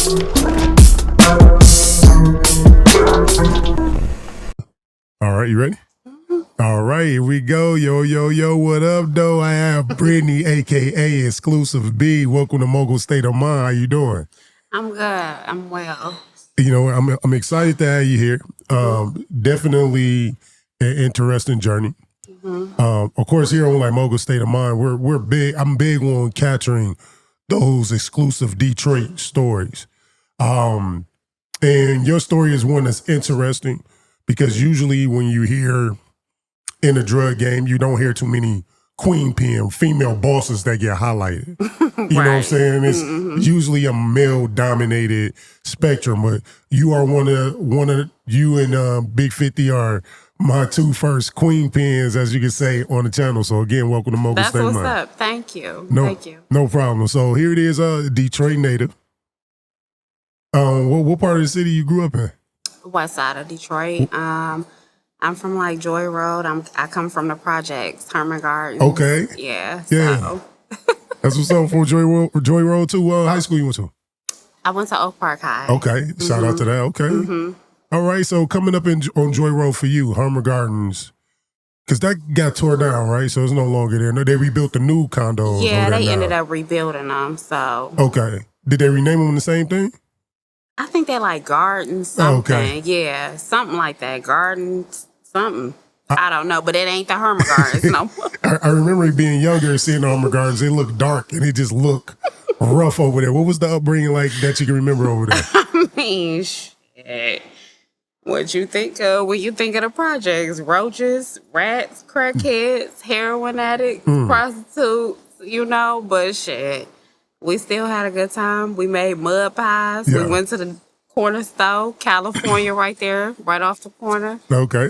All right, you ready? All right, here we go. Yo, yo, yo, what up, though? I have Brittany, a.k.a. Exclusive B. Welcome to Mogul State of Mind. How you doing? I'm good. I'm well. You know, I'm excited to have you here. Definitely an interesting journey. Of course, here on like Mogul State of Mind, we're big. I'm big on capturing those exclusive Detroit stories. And your story is one that's interesting because usually when you hear in a drug game, you don't hear too many queen pen, female bosses that get highlighted. You know what I'm saying? It's usually a male dominated spectrum, but you are one of you and Big 50 are my two first queen pens, as you can say, on the channel. So again, welcome to Mogul That's State what's Mind. up. Thank you. No, Thank you. no problem. So here it is, Detroit native. What part of the city you grew up in? West side of Detroit. I'm from like Joy Road. I come from the projects, Herman Gardens. Okay. Yeah. Yeah. So That's what's up for Joy Road to high school you went to. I went to Oak Park High. Okay. Shout out to that. Okay. All right. So coming up on Joy Road for you, Herman Gardens, because that got tore down, right? So it's no longer there. No, they rebuilt the new condos. Yeah, they ended now. up rebuilding them. So Okay. Did they rename them the same thing? I think they like Gardens something. Okay. Yeah, something like that. Gardens something. I don't know, but it ain't the Herman Gardens no more. I remember being younger and seeing the Herman Gardens. They look dark and they just look rough over there. What was the upbringing like that you can remember over there? I mean, shit. What you think of when you think of the projects? Roaches, rats, crackheads, heroin addicts, prostitutes, but shit. We still had a good time. We made mud pies. Yeah. We went to the corner store, California right there, right off the corner. Okay.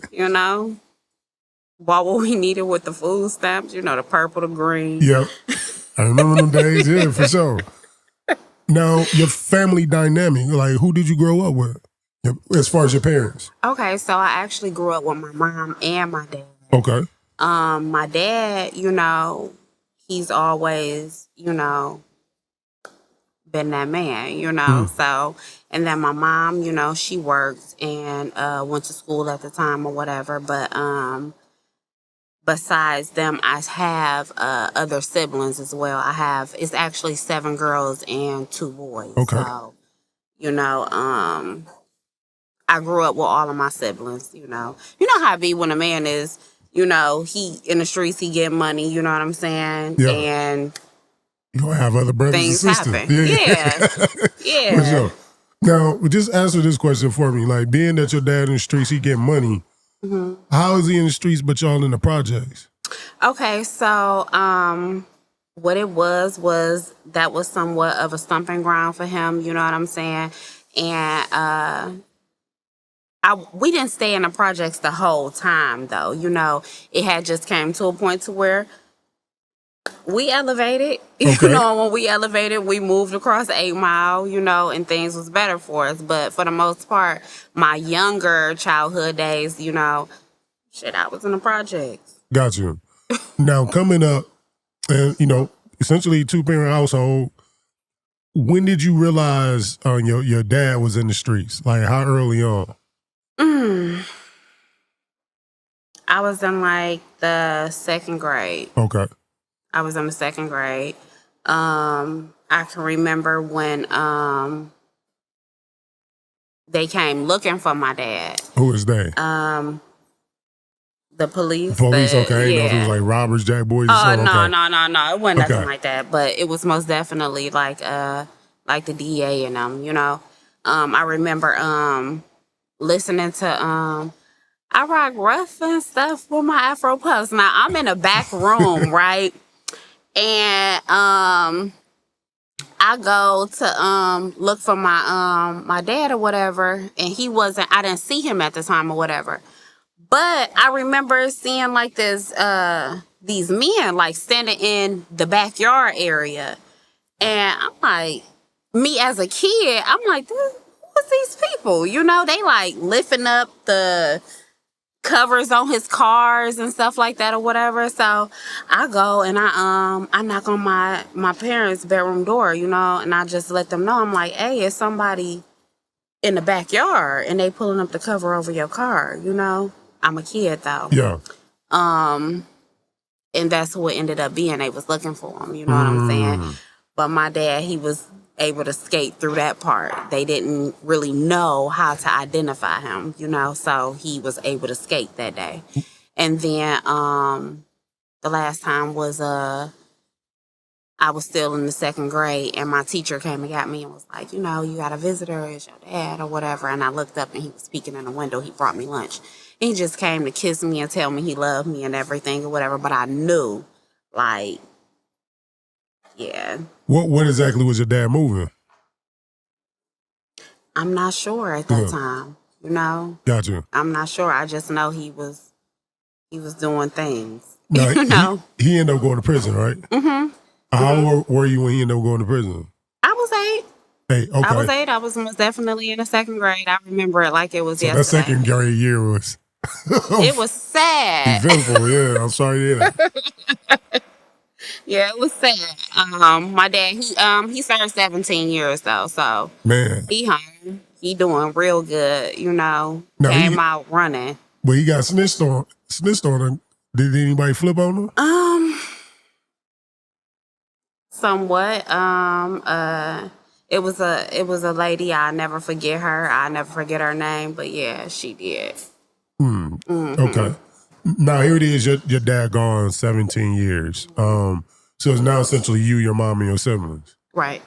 Bought what we needed with the food stamps, the purple, the green. Yep. I remember them days, yeah, for sure. Now, your family dynamic, like who did you grow up with as far as your parents? Okay, so I actually grew up with my mom and my dad. Okay. My dad, he's always, been that man, so, and then my mom, she worked and went to school at the time or whatever, but besides them, I have other siblings as well. It's actually 7 girls and 2 boys. Okay. So, I grew up with all of my siblings, You know how it be when a man is, he in the streets, he get money, you know what I'm saying? Yeah. And you gonna have other brothers things and sisters. happen. Yeah. For sure. Now, just answer this question for me. Like, being that your dad in the streets, he get money, how is he in the streets but y'all in the projects? Okay, so what it was that was somewhat of a stumping ground for him, you know what I'm saying? And we didn't stay in the projects the whole time though. It had just came to a point to where we elevated. Okay. When we elevated, we moved across 8 Mile, and things was better for us. But for the most part, my younger childhood days, I was in the projects. Got you. Now, coming up, and essentially 2-parent household, when did you realize your dad was in the streets? Like, how early on? I was in like the 2nd grade. Okay. I was in the 2nd grade. I can remember when they came looking for my dad. Who is they? The police. Okay. Yeah. Those was like robbers, jack boys. Oh, Okay. no. It wasn't Okay. nothing like that. But it was most definitely like the DA and them, I remember listening to I rock rough and stuff with my Afro Puffs. Now I'm in a back room, right? And I go to look for my dad or whatever, and I didn't see him at the time or whatever. But I remember seeing like these men like standing in the backyard area. And I'm like, me as a kid, I'm like, what's these people? They like lifting up the covers on his cars and stuff like that or whatever. So I go and I knock on my parents' bedroom door, you know, and I just let them know. I'm like, hey, it's somebody in the backyard and they pulling up the cover over your car, you know. I'm a kid though. Yeah. And that's who it ended up being. They was looking for him, you know what I'm saying? But my dad, he was able to skate through that part. They didn't really know how to identify him, you know, so he was able to skate that day. And then the last time was I was still in the 2nd grade, and my teacher came and got me and was like, you know, you got a visitor, it's your dad or whatever. And I looked up and he was peeking in the window. He brought me lunch. He just came to kiss me and tell me he loved me and everything or whatever. But I knew, like, yeah. What exactly was your dad moving? I'm not sure at that time, you know. Gotcha. I'm not sure. I just know he was doing things. Now, you know. He ended up going to prison, right? Mm-hmm. How old were you when he ended up going to prison? I was 8. 8, okay. I was 8. I was most definitely in the 2nd grade. I remember it like it was So yesterday. that 2nd grade year was... It was sad. Eventful, yeah. I'm sorry to hear that. Yeah, it was sad. My dad, he served 17 years though, so Man. he home. He doing real good, you know. Now, Came out running. But he got snitched on him. Did anybody flip on him? Somewhat. It was a lady. I'll never forget her. I'll never forget her name, but yeah, she did. Okay. Now here it is, your dad gone 17 years. So it's now essentially you, your mom, and your siblings. Right.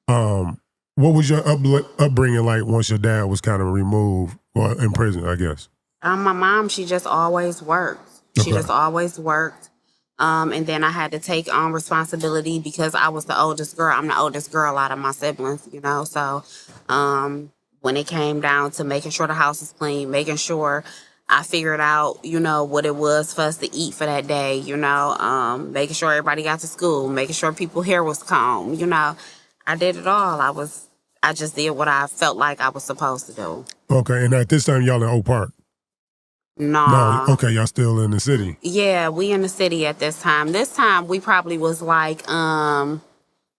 What was your upbringing like once your dad was kind of removed or in prison, I guess? My mom, she just always worked. She just always worked. And then I had to take on responsibility because I was the oldest girl. I'm the oldest girl out of my siblings, you know. So when it came down to making sure the house was clean, making sure I figured out, you know, what it was for us to eat for that day, you know, making sure everybody got to school, making sure people's hair was combed, you know. I did it all. I just did what I felt like I was supposed to do. Okay, and at this time, y'all in Oak Park? Nah. No, okay, y'all still in the city. Yeah, we in the city at this time. This time, we probably was like 7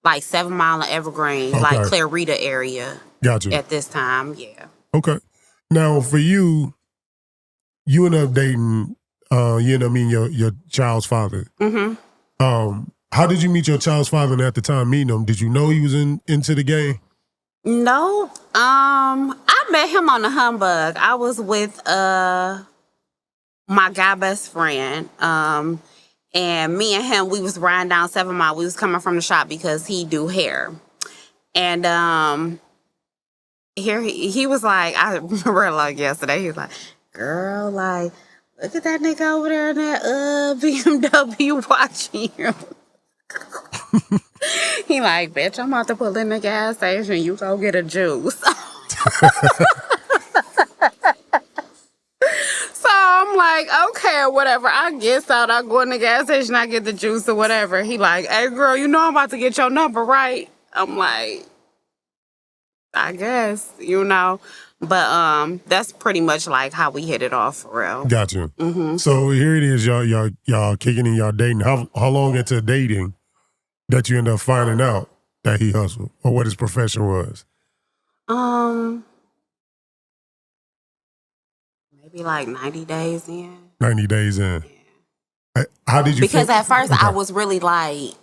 Mile and Evergreen, Okay. like Clarita area. Gotcha. At this time, yeah. Okay. Now, for you ended up dating, you know what I mean, your child's father. Mm-hmm. How did you meet your child's father, and at the time meeting him? Did you know he was into the game? No. I met him on the humbug. I was with my guy best friend. And me and him, we was riding down 7 Mile. We was coming from the shop because he do hair. And here he was like, I remember like yesterday, he was like, girl, like, look at that nigga over there in that BMW watching him. He like, bitch, I'm about to pull in the gas station. You go get a juice. So I'm like, okay, or whatever. I guess out. I go in the gas station. I get the juice or whatever. He like, hey, girl, you know I'm about to get your number, right? I'm like, I guess, you know. But that's pretty much like how we hit it off for real. Gotcha. Mm-hmm. So here it is, y'all kicking in, y'all dating. How long into dating that you end up finding out that he hustled or what his profession was? Maybe like 90 days in. 90 days in. Yeah. How did you Because feel? at first Okay. I was really like,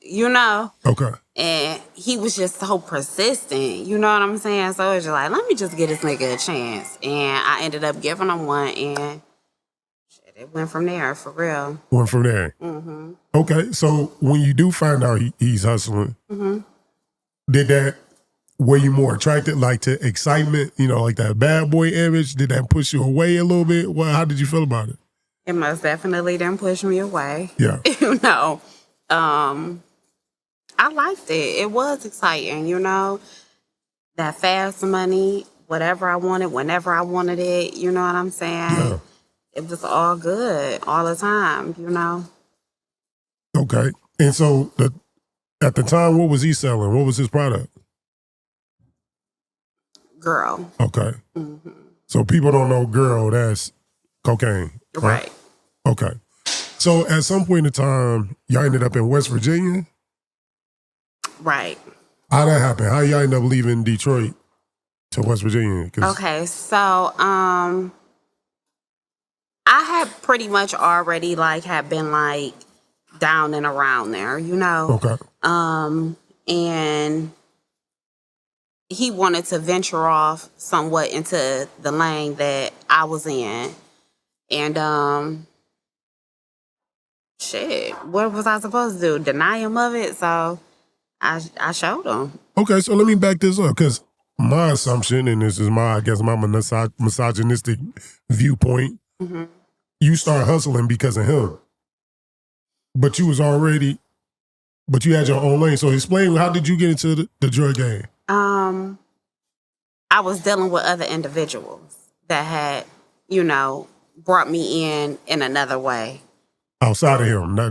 you know? Okay. And he was just so persistent, you know what I'm saying? So it was just like, let me just give this nigga a chance. And I ended up giving him one, and shit, it went from there, for real. Went from there. Mm-hmm. Okay, so when you do find out he's hustling, were you more attracted like to excitement, you know, like that bad boy image? Did that push you away a little bit? Well, how did you feel about it? It most definitely didn't push me away. Yeah. You know, I liked it. It was exciting, you know, that fast money, whatever I wanted, whenever I wanted it, you know what I'm saying? Yeah. It was all good all the time, you know? Okay. And so at the time, what was he selling? What was his product? Girl. Okay. Mm-hmm. So people don't know girl, that's Cocaine. Right. Okay. So at some point in time, y'all ended up in West Virginia? Right. How that happened? How y'all end up leaving Detroit to West Virginia? Okay, so I had pretty much already had been down and around there, you know. Okay. And he wanted to venture off somewhat into the lane that I was in. And shit, what was I supposed to do? Deny him of it? So I showed him. Okay, so let me back this up, because my assumption, and this is my misogynistic viewpoint, you start hustling because of him. But you had your own lane. So explain, how did you get into the drug game? I was dealing with other individuals that had, brought me in another way. Outside of him? Now,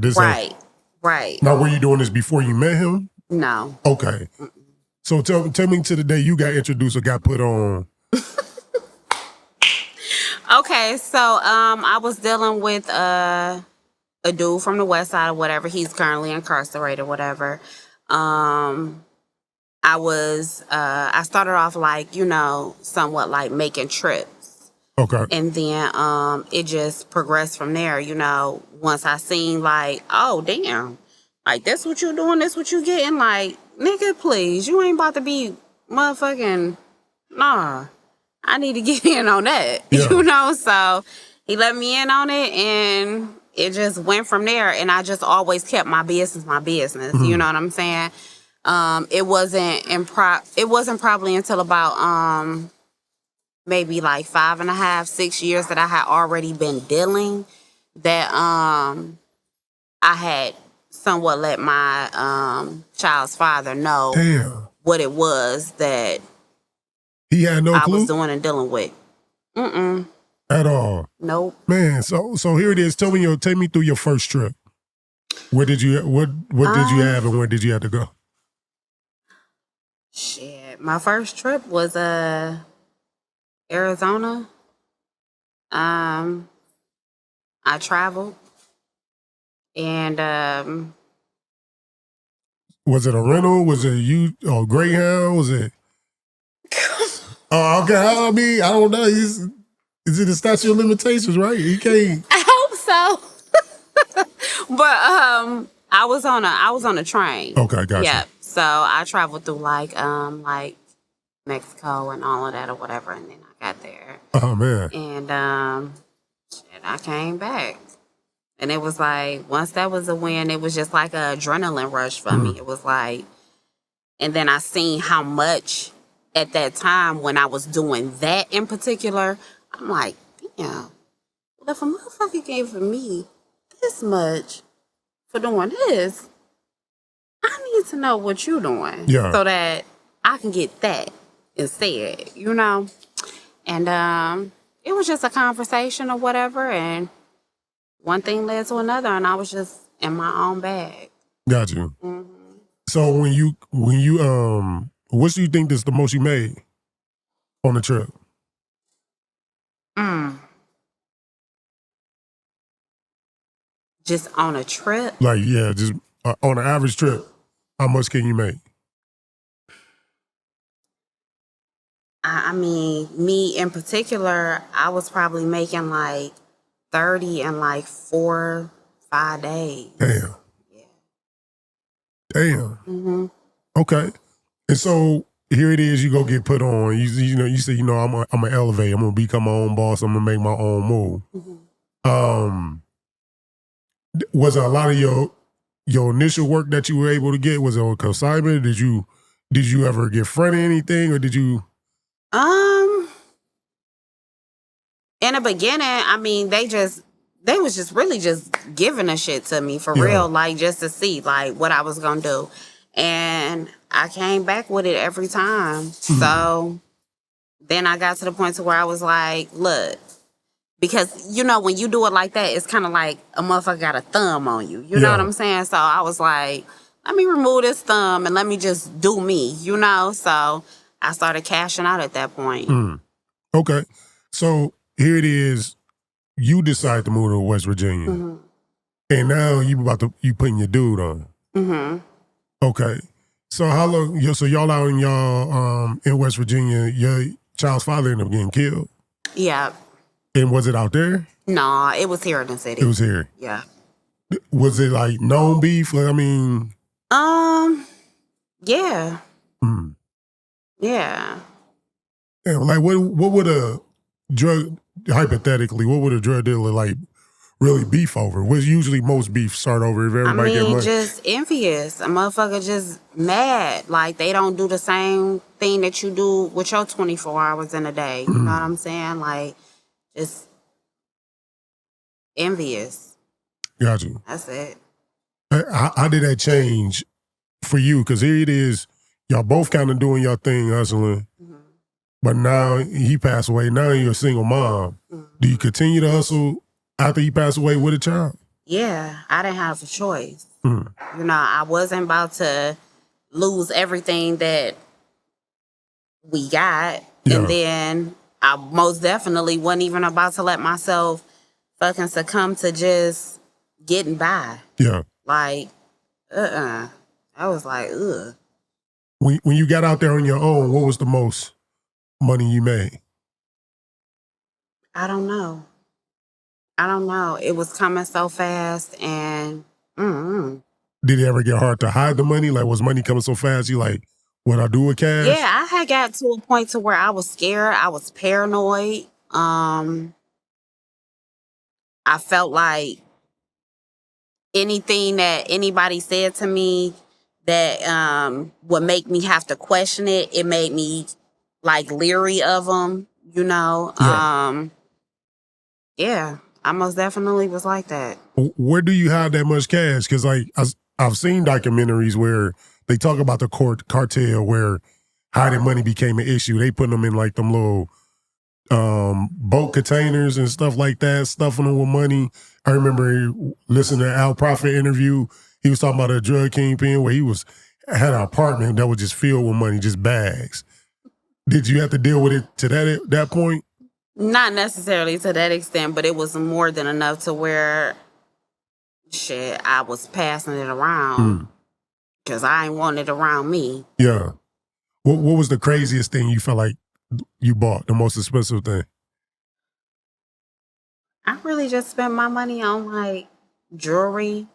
Right. Now, were you doing this before you met him? No. Okay. So tell me to the day you got introduced or got put on. Okay, so I was dealing with a dude from the west side or whatever. He's currently incarcerated, whatever. I started off somewhat making trips. Okay. And then it just progressed from there, once I seen oh damn, this what you doing, this what you getting, nigga, please, you ain't about to be motherfucking, nah, I need to get in on that. Yeah. So he let me in on it and it just went from there, and I just always kept my business, you know what I'm saying? It wasn't probably until about maybe 5.5, 6 years that I had already been dealing that I had somewhat let my child's father know Damn. what it was that He had no I clue was doing and dealing with. at all. Nope. Man, so here it is. Take me through your first trip. What did you have and where did you have to go? Shit. My first trip was Arizona. I traveled and Was it a rental? Was it Greyhound? Was it? Oh, okay. I mean, I don't know. Is it the statute of limitations, right? He can't. I hope so. But I was on a train. Okay, gotcha. Yep. So I traveled through Mexico and all of that or whatever, and then I got there. Oh man. And shit, I came back. And it was once that was a win, it was just like an adrenaline rush for me. It was and then I seen how much at that time when I was doing that in particular, I'm like, damn, well, if a motherfucker gave for me this much for doing this, I need to know what you're doing. Yeah. So that I can get that instead, And it was just a conversation or whatever, and one thing led to another, and I was just in my own bag. Got you. So when you what do you think is the most you made on the trip? Just on a trip? Just on an average trip, how much can you make? I mean, me in particular, I was probably making 30 in 4, 5 days. Damn. Yeah. Damn. Okay. And so here it is. You go get put on. You say I'm gonna elevate. I'm gonna become my own boss. I'm gonna make my own move. Was a lot of your initial work that you were able to get, was it on consignment? Did you ever get fronted anything, or did you? In the beginning, I mean, they was just really just giving a shit to me for real, just to see what I was gonna do. And I came back with it every time. So then I got to the point to where I was like, look, because, when you do it like that, it's kind of like a motherfucker got a thumb on you. You know what I'm saying? So I was like, let me remove this thumb and let me just do me, So I started cashing out at that point. Okay. So here it is. you decide to move to West Virginia, and now you putting your dude on. Okay, so how long? So y'all out in West Virginia? Your child's father ended up getting killed. Yeah. And was it out there? No, it was here in the city. It was here. Yeah. Was it like known beef? I mean, yeah. Yeah. Yeah, like what would a drug hypothetically? What would a drug dealer like really beef over? What's usually most beef start over if everybody get money? Just envious. A motherfucker just mad. Like they don't do the same thing that you do with your 24 hours in a day. You know what I'm saying? Like just envious. Got you. That's it. How did that change for you? Because here it is, y'all both kind of doing your thing, hustling. But now he passed away. Now you're a single mom. Do you continue to hustle after he passed away with a child? Yeah, I didn't have a choice. You know, I wasn't about to lose everything that we got. Yeah. And then I most definitely wasn't even about to let myself fucking succumb to just getting by. Yeah. Like, I was like, ugh. When you got out there on your own, what was the most money you made? I don't know. It was coming so fast and Did it ever get hard to hide the money? Like, was money coming so fast? You like, what I do with cash? yeah, I had got to a point to where I was scared. I was paranoid. I felt like anything that anybody said to me that would make me have to question it, it made me like leery of them, you know? Yeah, I most definitely was like that. Where do you hide that much cash? Because like I've seen documentaries where they talk about the cartel where hiding money became an issue. They put them in like them little boat containers and stuff like that, stuffing them with money. I remember listening to Al Prophet interview. He was talking about a drug kingpin where he had an apartment that was just filled with money, just bags. Did you have to deal with it to that point? Not necessarily to that extent, but it was more than enough to where I was passing it around because I ain't want it around me. Yeah. What was the craziest thing you felt like you bought, the most expensive thing? I really just spent my money on like jewelry,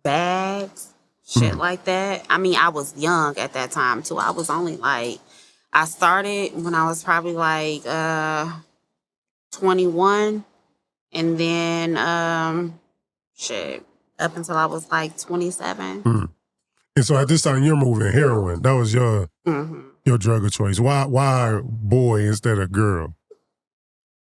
bags, shit like that. I mean, I was young at that time too. I was only like, I started when I was probably like 21, and then up until I was like 27. And so at this time you're moving heroin. That was your drug of choice. Why boy instead of girl?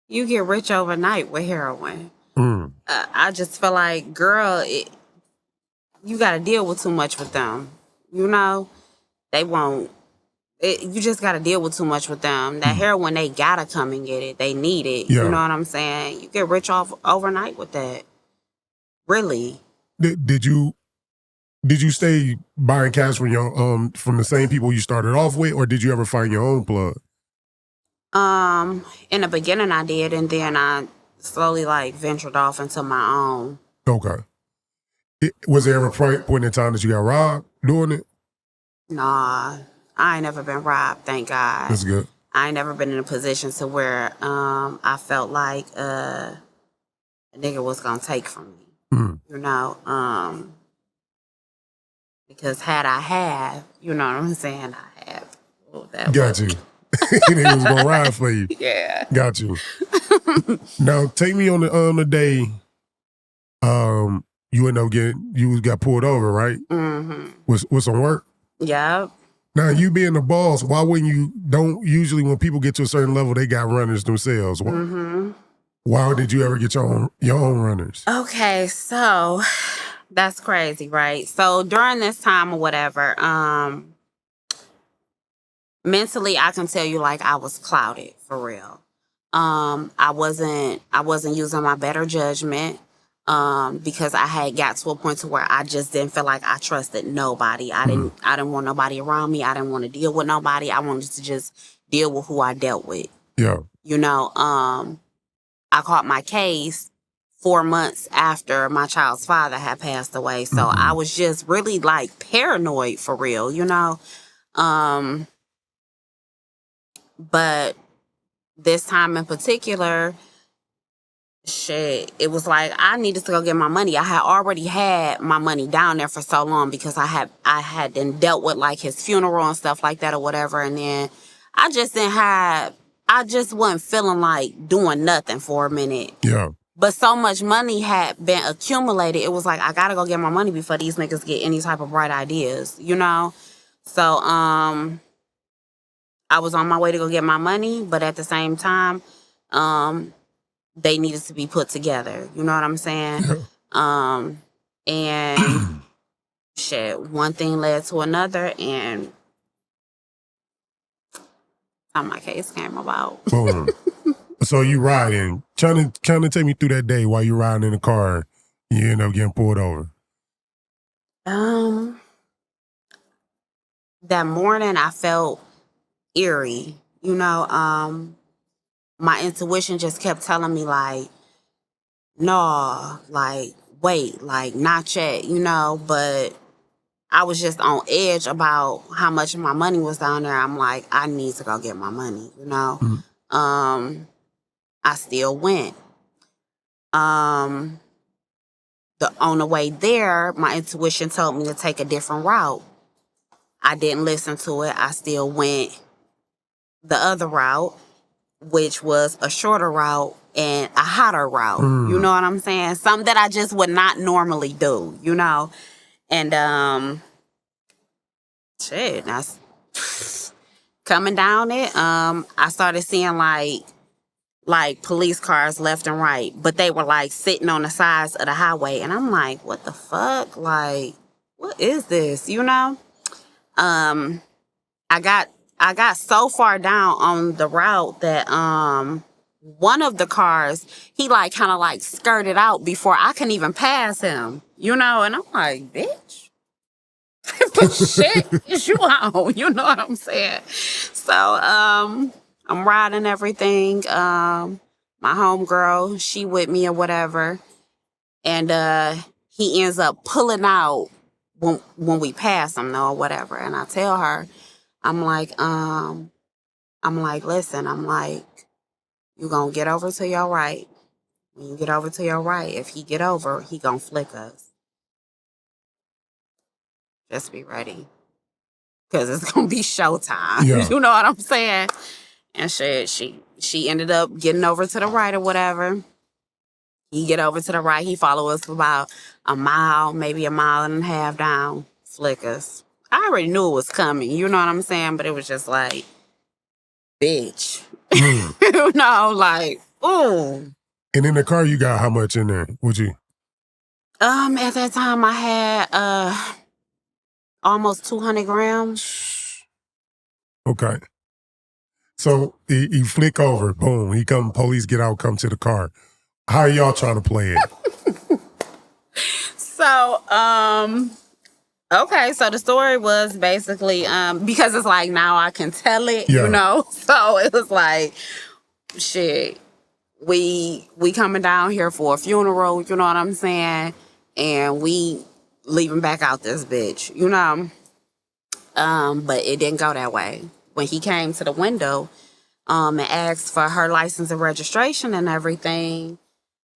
You get rich overnight with heroin. I just feel like, girl, you got to deal with too much with them. You know, they won't. You just got to deal with too much with them. That heroin, they got to come and get it. They need it. Yeah. You know what I'm saying? You get rich off overnight with that. Really. Did you stay buying cash from the same people you started off with, or did you ever find your own plug? In the beginning I did, and then I slowly like ventured off into my own. Okay. Was there ever a point in time that you got robbed doing it? Nah, I ain't never been robbed, thank God. That's good. I ain't never been in a position to where I felt like a nigga was gonna take from me. You know, because had I have, you know what I'm saying, I have. Got you. He was gonna ride for you. Yeah. Got you. Now take me on the day you got pulled over, right? With some work? Yep. Now you being the boss, why wouldn't you don't usually when people get to a certain level they got runners themselves? Why did you ever get your own runners? Okay, so that's crazy, right? So during this time or whatever, mentally I can tell you like I was clouded for real. I wasn't using my better judgment because I had got to a point to where I just didn't feel like I trusted nobody. I didn't want nobody around me. I didn't want to deal with nobody. I wanted to just deal with who I dealt with. Yeah. You know, I caught my case 4 months after my child's father had passed away. So I was just really like paranoid for real, you know? But this time in particular, shit, it was like I needed to go get my money. I had already had my money down there for so long because I had then dealt with like his funeral and stuff like that or whatever. And then I just wasn't feeling like doing nothing for a minute. Yeah. But so much money had been accumulated. It was like, I gotta go get my money before these niggas get any type of bright ideas, you know? So, I was on my way to go get my money, but at the same time, they needed to be put together. You know what I'm saying? And shit, one thing led to another, and how my case came about. Boom. So you riding, trying to take me through that day while you riding in the car, you end up getting pulled over. That morning I felt eerie, you know. My intuition just kept telling me like, no, like, wait, like, not yet, you know. But I was just on edge about how much of my money was down there. I'm like, I need to go get my money, you know. I still went. On the way there, my intuition told me to take a different route. I didn't listen to it. I still went the other route, which was a shorter route and a hotter route. You know what I'm saying? Something that I just would not normally do, you know? And shit, that's coming down it. I started seeing like police cars left and right, but they were like sitting on the sides of the highway, and I'm like, what the fuck? Like, what is this? You know? I got so far down on the route that one of the cars, he like kind of like skirted out before I can even pass him, you know? And I'm like, bitch, what shit is you on? You know what I'm saying? So I'm riding everything. My homegirl, she with me or whatever, and he ends up pulling out when we pass him though or whatever. And I tell her, I'm like, listen, I'm like, you gonna get over to your right. When you get over to your right, if he get over, he gonna flick us. Just be ready. Cause it's gonna be showtime. Yeah. You know what I'm saying? And she ended up getting over to the right or whatever. He get over to the right, he follow us for about a mile, maybe a mile and a half down, flick us. I already knew it was coming, you know what I'm saying? But it was just like, bitch. You know, like, ooh. And in the car, you got how much in there? Would you? At that time I had almost 200 grams. Okay. So he flick over, boom, he come, police get out, come to the car. How are y'all trying to play it? So, okay, so the story was basically, because it's like now I can tell it, Yeah. you know? So it was like, shit, we coming down here for a funeral, you know what I'm saying? And we leaving back out this bitch, you know? But it didn't go that way. When he came to the window, and asked for her license and registration and everything,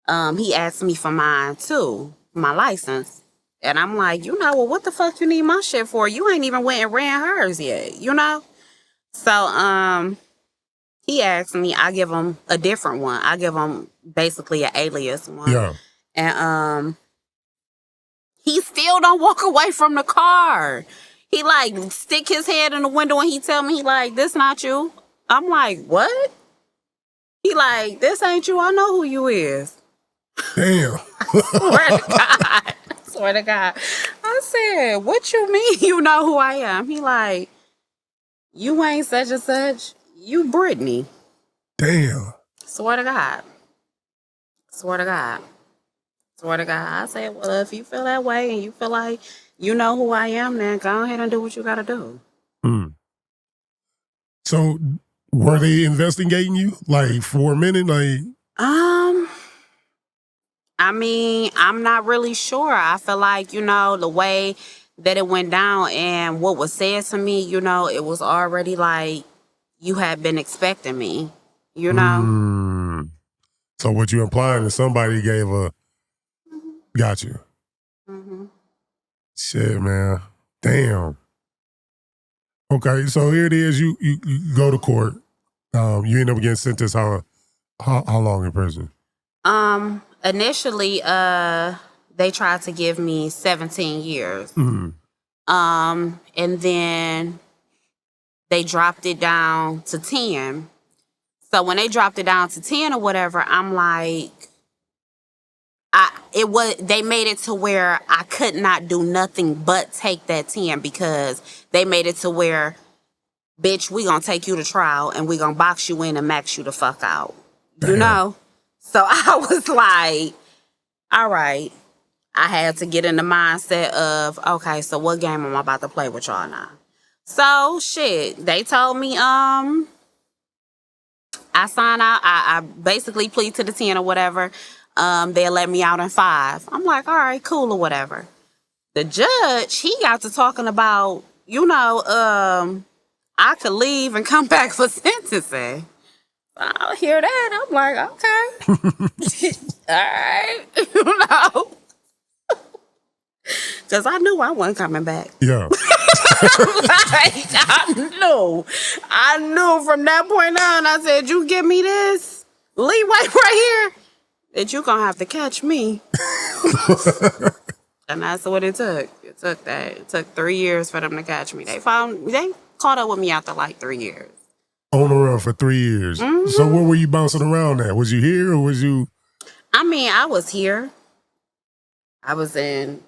he asked me for mine too, my license. And I'm like, you know, well, what the fuck you need my shit for? You ain't even went and ran hers yet, you know? So, he asked me, I give him a different one. I give him basically an alias one. Yeah. And, he still don't walk away from the car. He like stick his head in the window and he tell me, he like, this not you. I'm like, what? He like, this ain't you. I know who you is. Damn. Swear to God. Swear to God. I said, what you mean you know who I am? He like, you ain't such and such. You Brittany. Damn. Swear to God. Swear to God. Swear to God. I said, well, if you feel that way and you feel like you know who I am, then go ahead and do what you gotta do. So were they investigating you like for a minute? Like, I mean, I'm not really sure. I feel like, the way that it went down and what was said to me, it was already like you had been expecting me, you know? Mm. So what you implying is somebody gave a, got you. Hmm. Shit, man. Damn. Okay, so here it is. You go to court. You end up getting sentenced how long in prison? Initially, they tried to give me 17 years. Mm. And then they dropped it down to 10. So when they dropped it down to 10 or whatever, I'm like, they made it to where I could not do nothing but take that 10 because they made it to where, bitch, we gonna take you to trial and we gonna box you in and max you the fuck out. You Damn. know? So I was like, all right. I had to get in the mindset of, okay, so what game am I about to play with y'all now? So shit, they told me, I signed out. I basically plead to the 10 or whatever. They let me out in 5. I'm like, all right, cool or whatever. The judge, he got to talking about, I could leave and come back for sentencing. I hear that. I'm like, okay. All right. Because I knew I wasn't coming back. Yeah. I knew from that point on. I said, you give me this leeway right here, that you gonna have to catch me. And that's what it took. It took that. It took 3 years for them to catch me. They caught up with me after like 3 years. On the run for 3 years. Mm-hmm. So where were you bouncing around at? Was you here or was you? I mean, I was here. I was in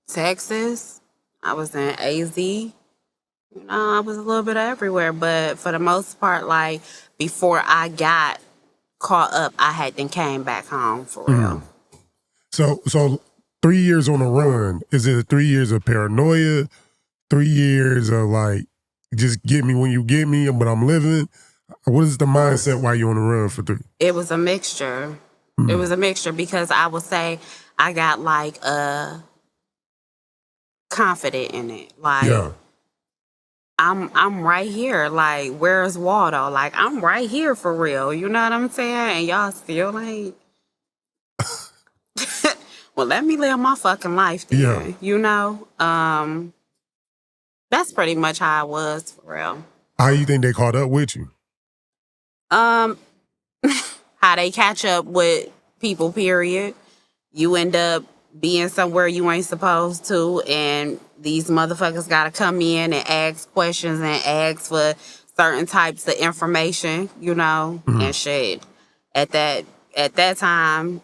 Texas. I was in AZ. I was a little bit everywhere, but for the most part, like before I got caught up, I had then came back home for real. So 3 years on the run. Is it 3 years of paranoia? 3 years of like, just get me when you get me, but I'm living? What is the mindset while you're on the run for 3? It was a mixture. It was a mixture because I would say I got like confident in it. Like, Yeah. I'm right here. Like, where's Waldo? Like, I'm right here for real. You know what I'm saying? And y'all still ain't. Well, let me live my fucking life then. Yeah. That's pretty much how I was for real. How you think they caught up with you? How they catch up with people, period. You end up being somewhere you ain't supposed to, and these motherfuckers gotta come in and ask questions and ask for certain types of information, and shit. At that time,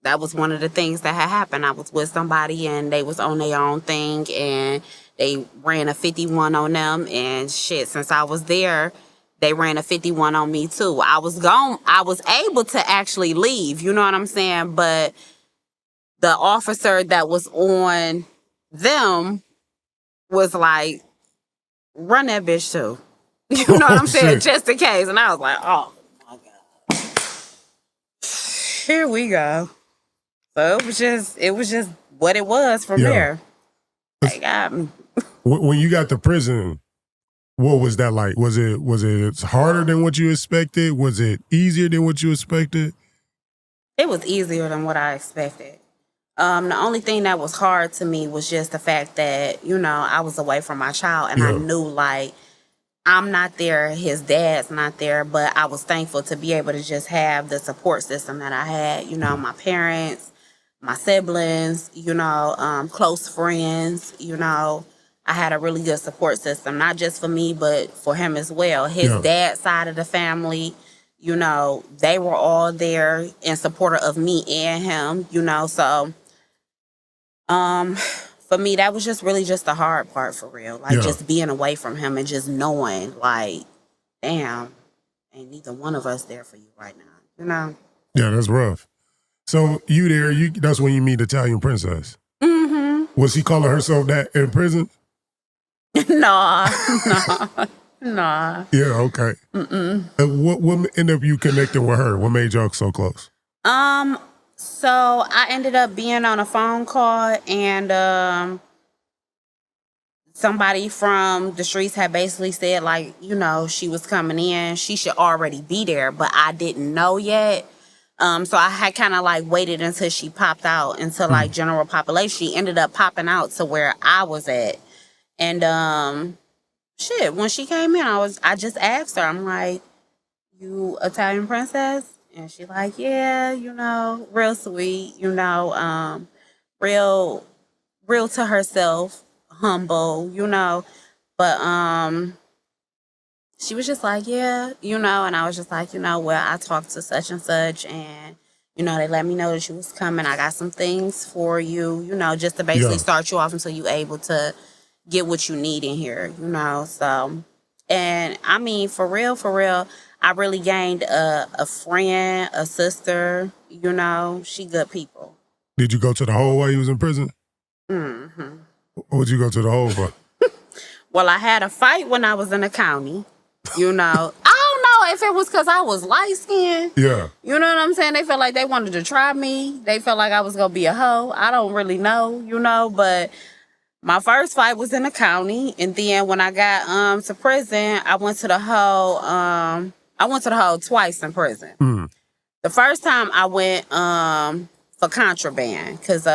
that was one of the things that had happened. I was with somebody and they was on their own thing and they ran a 51 on them, and shit, since I was there, they ran a 51 on me too. I was able to actually leave, you know what I'm saying? But the officer that was on them was like, run that bitch too. You know what I'm saying? Shit. Just in case. And I was like, oh my God. Here we go. So it was just what it was from there. They got me. When you got to prison, what was that like? Was it harder than what you expected? Was it easier than what you expected? It was easier than what I expected. The only thing that was hard to me was just the fact that, I was away from my child and I knew like I'm not there, his dad's not there, but I was thankful to be able to just have the support system that I had, my parents, my siblings, close friends, I had a really good support system, not just for me, but for him as well. His dad's side of the family, they were all there in support of me and him, so for me, that was just really just the hard part for real. Like just being away from him and just knowing like, damn, ain't neither one of us there for you right now, Yeah, that's rough. So you there, that's when you meet Italian Princess. Mm-hmm. Was she calling herself that in prison? Nah. Yeah, okay. What ended up you connecting with her? What made y'all so close? So I ended up being on a phone call, and somebody from the streets had basically said, like, she was coming in. She should already be there, but I didn't know yet. So I had kind of like waited until she popped out into like general population. She ended up popping out to where I was at. And shit, when she came in, I just asked her, I'm like, "You Italian princess?" And she like, "Yeah, real sweet, real real to herself, humble, But she was just like, "Yeah, and I was just like, well, I talked to such and such, and they let me know that you was coming. I got some things for you, just to basically Yeah. start you off until you able to get what you need in here, So, and I mean, for real, I really gained a friend, a sister, she good people. Did you go to the hole while you was in prison? Hmm. What would you go to the hole for? Well, I had a fight when I was in the county, I don't know if it was because I was light skinned. Yeah. You know what I'm saying? They felt like they wanted to try me. They felt like I was going to be a hoe. I don't really know, but my first fight was in the county. And then when I got to prison, I went to the hole twice in prison. Mm. The first time I went for contraband because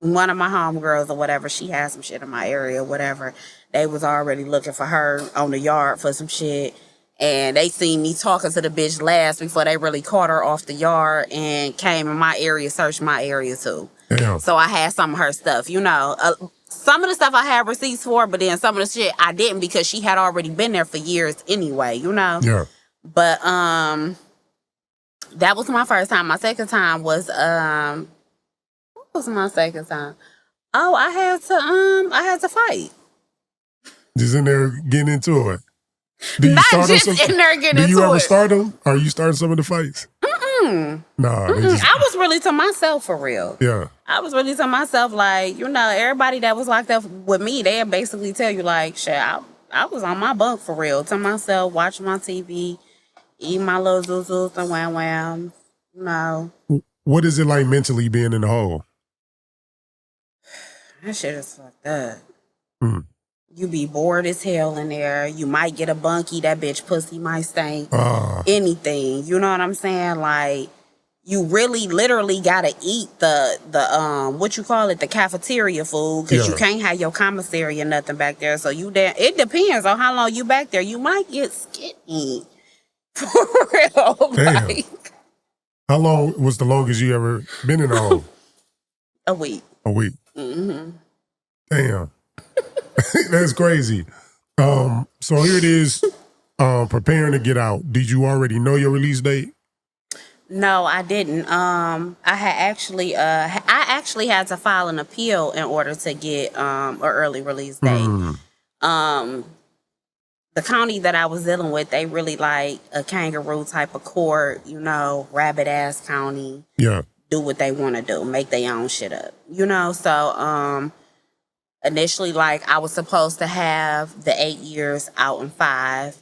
one of my homegirls or whatever, she had some shit in my area or whatever. They was already looking for her on the yard for some shit. And they seen me talking to the bitch last before they really caught her off the yard and came in my area, searched my area too. Damn. So I had some of her stuff, some of the stuff I had receipts for, but then some of the shit I didn't because she had already been there for years anyway, Yeah. But that was my first time. My second time was what was my second time? Oh, I had to fight. Just in there getting into it. Do you Not start just on some, in there getting do into you ever it. start them? Are you starting some of the fights? Nah. They just, I was really to myself for real. yeah. I was really to myself, like, everybody that was locked up with me, they basically tell you, like, shit, I was on my bunk for real. To myself, watching my TV, eating my little zoozos and wham whams. What is it like mentally being in the hole? That shit is fucked up. Mm. You be bored as hell in there. You might get a bunkie. That bitch pussy might stink. Ah. Anything. You know what I'm saying? Like, you really literally gotta eat the what you call it, the cafeteria food, because you can't have your commissary or nothing back there. So you there. It depends on how long you back there. You might get skinny. For real. Damn. Like, How long was the longest you ever been in the hole? a week. A week. Mm-hmm. Damn. That's crazy. So here it is, preparing to get out. Did you already know your release date? No, I didn't. I actually had to file an appeal in order to get an early release date. The county that I was dealing with, they really like a kangaroo type of court, rabbit ass county. Yeah. Do what they want to do, make their own shit up, So initially, like, I was supposed to have the 8 years out in 5.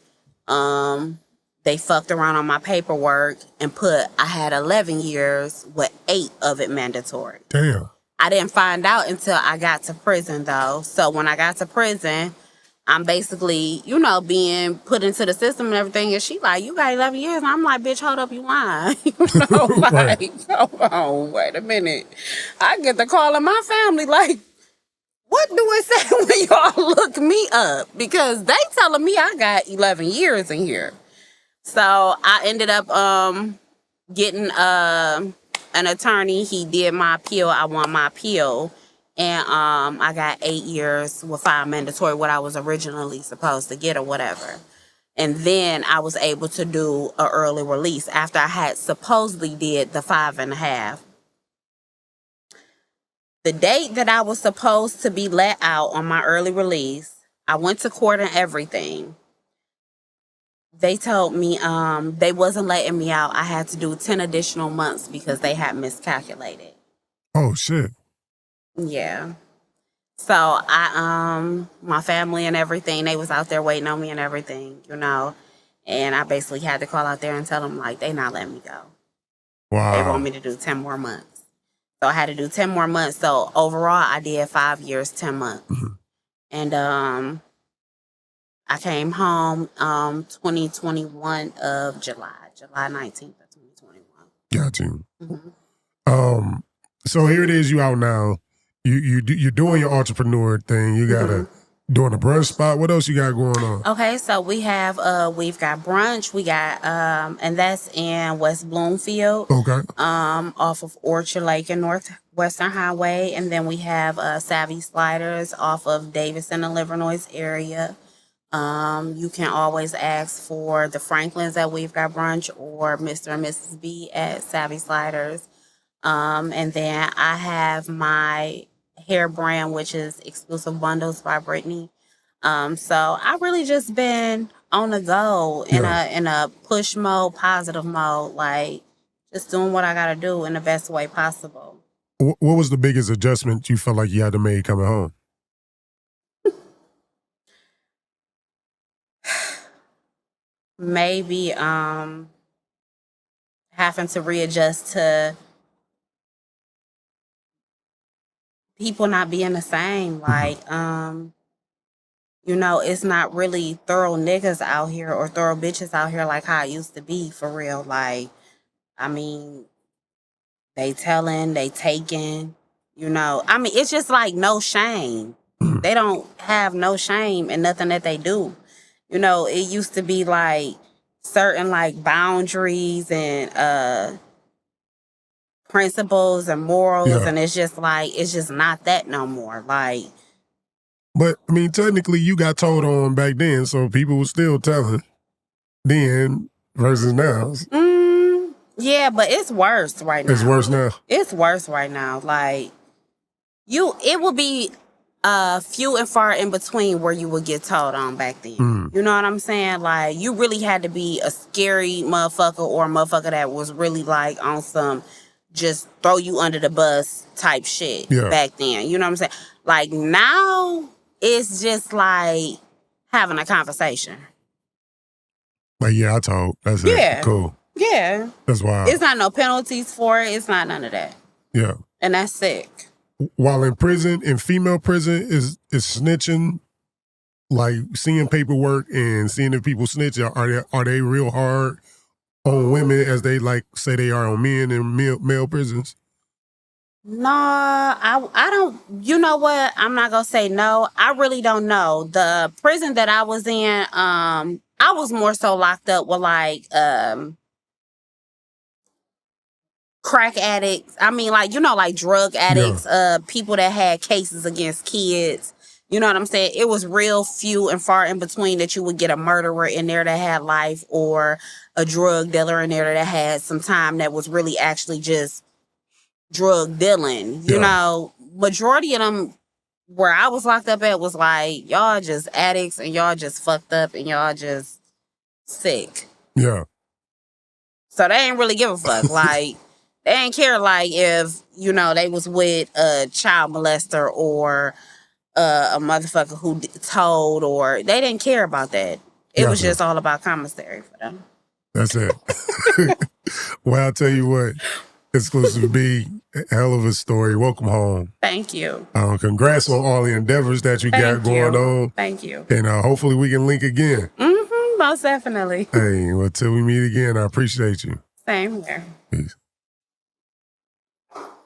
They fucked around on my paperwork and I had 11 years with 8 of it mandatory. Damn. I didn't find out until I got to prison, though. So when I got to prison, I'm basically, being put into the system and everything. And she like, you got 11 years. And I'm like, bitch, hold up, you lying. Right. Hold on, wait a minute. I get the call of my family like, what do it say when y'all look me up? Because they telling me I got 11 years in here. So I ended up getting an attorney. He did my appeal. I won my appeal. And I got 8 years with 5 mandatory, what I was originally supposed to get or whatever. And then I was able to do an early release after I had supposedly did the 5.5. The date that I was supposed to be let out on my early release, I went to court and everything. They told me they wasn't letting me out. I had to do 10 additional months because they had miscalculated. Oh, shit. Yeah. So my family and everything, they was out there waiting on me and everything, And I basically had to call out there and tell them, like, they not letting me go. They want Wow. me to do 10 more months. So I had to do 10 more months. So overall, I did 5 years, 10 months. And I came home 2021 of July 19th of 2021. Got you. Mm-hmm. So here it is. You out now. You're doing your entrepreneur thing. You got doing a brunch spot. What else you got going on? Okay, so we've got brunch. We got and that's in West Bloomfield. Okay. Off of Orchard Lake and Northwestern Highway, and then we have Savvy Sliders off of Davison and Livernois area. You can always ask for the Franklins at We've Got Brunch or Mr. and Mrs. B at Savvy Sliders. And then I have my hair brand, which is Exclusive Bundles by Brittany. So I really just been on the go in a push mode, positive mode, like just doing what I gotta do in the best way possible. What was the biggest adjustment you felt like you had to make coming home? Maybe having to readjust to people not being the same. Like, it's not really thorough niggas out here or thorough bitches out here like how it used to be, for real. Like, I mean, they telling, they taking, it's just like no shame. They don't have no shame in nothing that they do. It used to be like certain like boundaries and principles and morals, and it's just not that no more. Like, but I mean, technically, you got told on back then, so people were still telling then versus now. Yeah, but it's worse right now. It's worse now. It's worse right now. Like, it would be few and far in between where you would get told on back then. You know what I'm saying? Like, you really had to be a scary motherfucker or a motherfucker that was really like on some just throw you under the bus type shit back then. You know what I'm saying? Like, now it's just like having a conversation. Like, yeah, I told. That's it. Cool. Yeah. That's wild. It's not no penalties for it. It's not none of that. Yeah. And that's sick. While in prison, in female prison, is snitching, like seeing paperwork and seeing if people snitch, are they real hard on women as they like say they are on men in male prisons? No, I don't. You know what? I'm not gonna say no. I really don't know. The prison that I was in, I was more so locked up with like crack addicts. I mean, like, like drug addicts, people that had cases against kids. You know what I'm saying? It was real few and far in between that you would get a murderer in there that had life or a drug dealer in there that had some time that was really actually just drug dealing. You know, majority of them where I was locked up at was like, y'all just addicts and y'all just fucked up and y'all just sick. Yeah. So they ain't really give a fuck. Like, they ain't care like if, they was with a child molester or a motherfucker who told, or they didn't care about that. It was just all about commissary for them. That's it. Well, I'll tell you what, Exclusive B, hell of a story. Welcome home. Thank you. Congrats on all the endeavors that you got going on. Thank you. And hopefully we can link again. Most definitely. Hey, well, till we meet again, I appreciate you. Same here. Peace.